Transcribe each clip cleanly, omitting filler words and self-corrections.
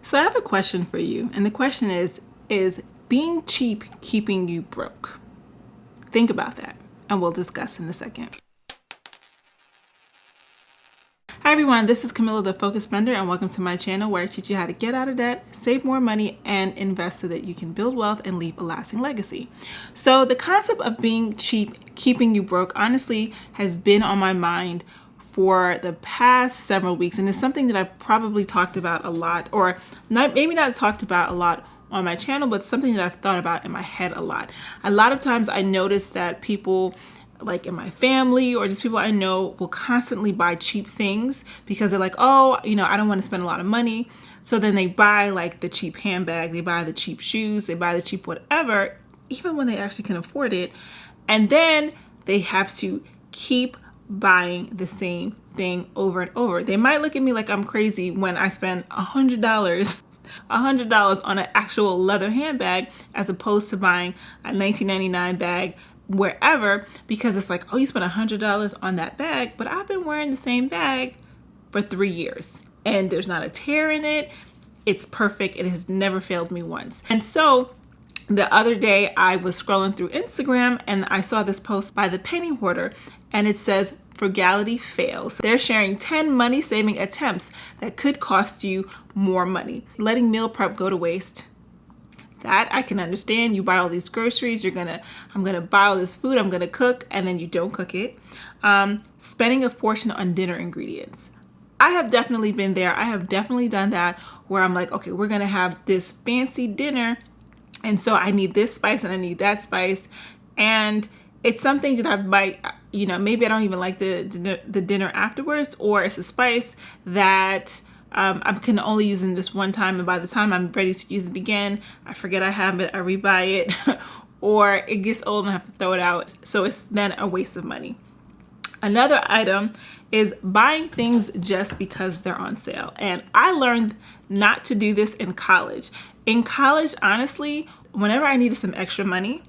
So I have a question for you, and the question is being cheap keeping you broke? Think about that, and we'll discuss in a second. Hi everyone, this is Camilla the Focus Spender, and welcome to my channel where I teach you how to get out of debt, save more money, and invest so that you can build wealth and leave a lasting legacy. So the concept of being cheap keeping you broke honestly has been on my mind for the past several weeks, and it's something that I've probably talked about a lot, or maybe not talked about a lot on my channel, but something that I've thought about in my head a lot. A lot of times I notice that people like in my family or just people I know will constantly buy cheap things because they're like, oh, I don't want to spend a lot of money. So then they buy like the cheap handbag, they buy the cheap shoes, they buy the cheap whatever, even when they actually can afford it. And then they have to keep buying the same thing over and over. They might look at me like I'm crazy when I spend $100 on an actual leather handbag as opposed to buying a $19.99 bag wherever, because it's like, oh, you spent $100 on that bag, but I've been wearing the same bag for 3 years and there's not a tear in it. It's perfect. It has never failed me once. And so the other day I was scrolling through Instagram and I saw this post by the Penny Hoarder, and it says frugality fails. They're sharing 10 money saving attempts that could cost you more money. Letting meal prep go to waste. That I can understand. You buy all these groceries, I'm gonna buy all this food, I'm gonna cook, and then you don't cook it. Spending a fortune on dinner ingredients. I have definitely been there. I have definitely done that where I'm like, okay, we're gonna have this fancy dinner, and so I need this spice and I need that spice, and it's something that I might, maybe I don't even like the dinner afterwards, or it's a spice that I can only use it this one time, and by the time I'm ready to use it again, I forget I have it, I rebuy it, or it gets old and I have to throw it out. So it's then a waste of money. Another item is buying things just because they're on sale. And I learned not to do this in college. In college, honestly, whenever I needed some extra money,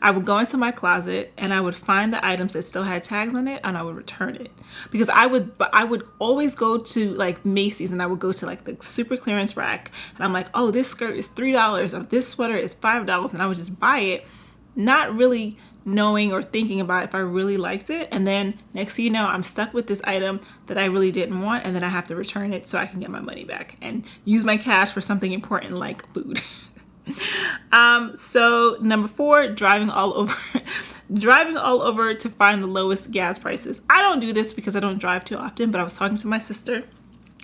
I would go into my closet and I would find the items that still had tags on it and I would return it, because I would always go to like Macy's and I would go to like the super clearance rack and I'm like, oh, this skirt is $3 or this sweater is $5, and I would just buy it, not really knowing or thinking about if I really liked it. And then next thing you know, I'm stuck with this item that I really didn't want, and then I have to return it so I can get my money back and use my cash for something important like food. So number 4, driving all over to find the lowest gas prices. I don't do this because I don't drive too often, but I was talking to my sister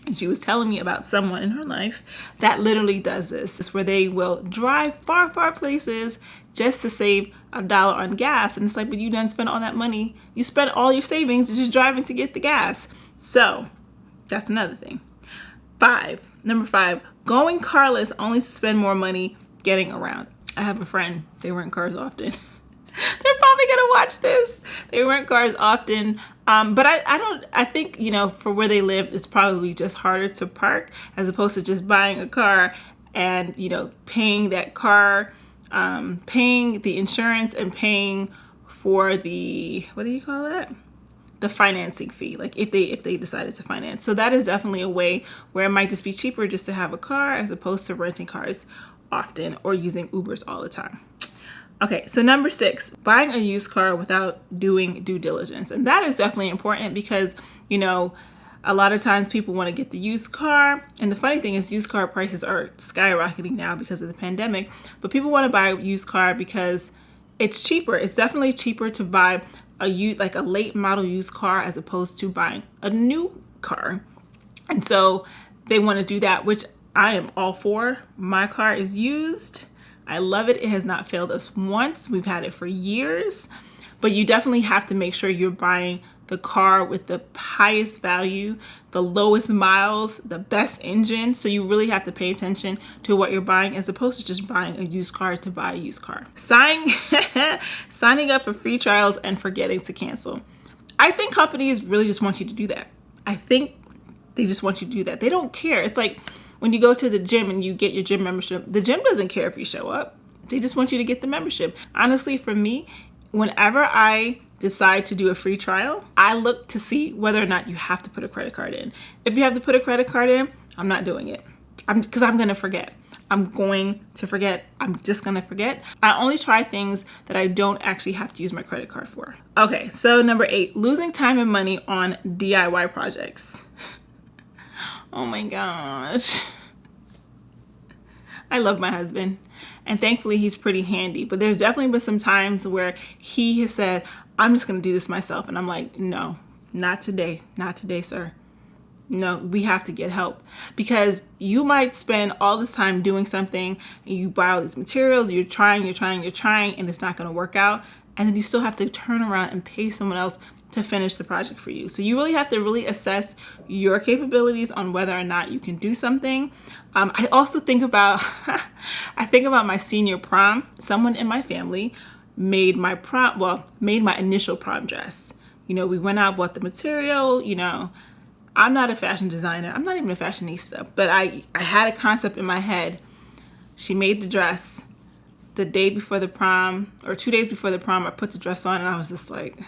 and she was telling me about someone in her life that literally does this. It's where they will drive far places just to save $1 on gas. And it's like, but you done spent all that money. You spent all your savings just driving to get the gas. So that's another thing. Number 5, going carless only to spend more money getting around. I have a friend, they rent cars often. They're probably gonna watch this. They rent cars often, but I think, for where they live, it's probably just harder to park as opposed to just buying a car and, paying that car, paying the insurance and paying for the, what do you call that? The financing fee, like if they decided to finance. So that is definitely a way where it might just be cheaper just to have a car as opposed to renting cars often or using Ubers all the time. Okay, so number 6, buying a used car without doing due diligence. And that is definitely important because, a lot of times people want to get the used car. And the funny thing is used car prices are skyrocketing now because of the pandemic. But people want to buy a used car because it's cheaper. It's definitely cheaper to buy a late model used car as opposed to buying a new car. And so they want to do that, which I am all for. My car is used. I love it. It has not failed us once. We've had it for years. But you definitely have to make sure you're buying the car with the highest value, the lowest miles, the best engine. So you really have to pay attention to what you're buying as opposed to just buying a used car to buy a used car. Signing up for free trials and forgetting to cancel. I think companies really just want you to do that. I think they just want you to do that. They don't care. It's like when you go to the gym and you get your gym membership, the gym doesn't care if you show up. They just want you to get the membership. Honestly, for me, whenever I decide to do a free trial, I look to see whether or not you have to put a credit card in. If you have to put a credit card in, I'm not doing it. because I'm gonna forget. I'm going to forget. I'm just gonna forget. I only try things that I don't actually have to use my credit card for. Okay, so number 8, losing time and money on DIY projects. Oh my gosh. I love my husband, and thankfully he's pretty handy, but there's definitely been some times where he has said, I'm just gonna do this myself. And I'm like, no, not today, sir. No, we have to get help, because you might spend all this time doing something and you buy all these materials, you're trying, and it's not gonna work out. And then you still have to turn around and pay someone else to finish the project for you. So you really have to really assess your capabilities on whether or not you can do something. I also think about, my senior prom. Someone in my family made my initial prom dress. We went out, bought the material, I'm not a fashion designer. I'm not even a fashionista, but I had a concept in my head. She made the dress the day before the prom, or 2 days before the prom. I put the dress on and I was just like,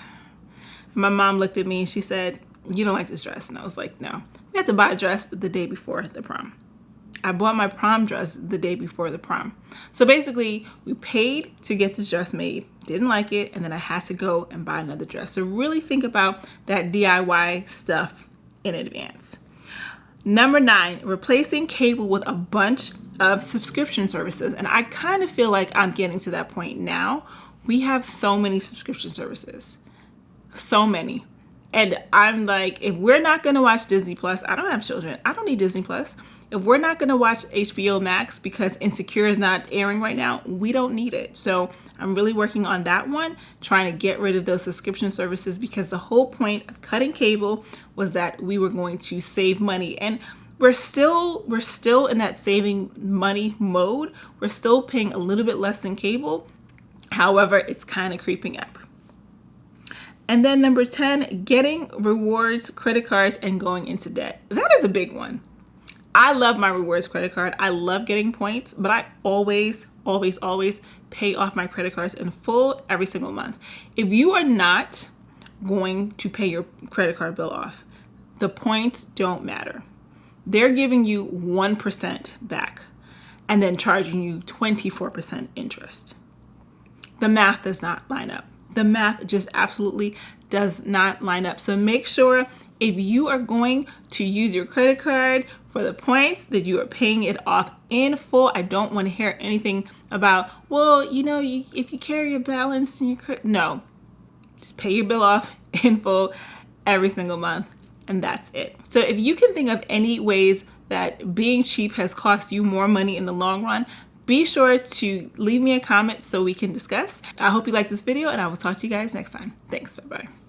my mom looked at me and she said, you don't like this dress? And I was like, no. We had to buy a dress the day before the prom. I bought my prom dress the day before the prom. So basically, we paid to get this dress made, didn't like it, and then I had to go and buy another dress. So really think about that DIY stuff in advance. Number 9, replacing cable with a bunch of subscription services. And I kind of feel like I'm getting to that point now. We have so many subscription services. So many. And I'm like, if we're not going to watch Disney Plus, I don't have children, I don't need Disney Plus. If we're not going to watch HBO Max because Insecure is not airing right now, we don't need it. So I'm really working on that one, trying to get rid of those subscription services, because the whole point of cutting cable was that we were going to save money. And we're still in that saving money mode. We're still paying a little bit less than cable. However, it's kind of creeping up. And then number 10, getting rewards credit cards and going into debt. That is a big one. I love my rewards credit card. I love getting points, but I always pay off my credit cards in full every single month. If you are not going to pay your credit card bill off, the points don't matter. They're giving you 1% back and then charging you 24% interest. The math does not line up. The math just absolutely does not line up. So make sure if you are going to use your credit card for the points, that you are paying it off in full. I don't want to hear anything about, well, if you carry a balance in your credit. No, just pay your bill off in full every single month, and that's it. So if you can think of any ways that being cheap has cost you more money in the long run, be sure to leave me a comment so we can discuss. I hope you like this video, and I will talk to you guys next time. Thanks. Bye-bye.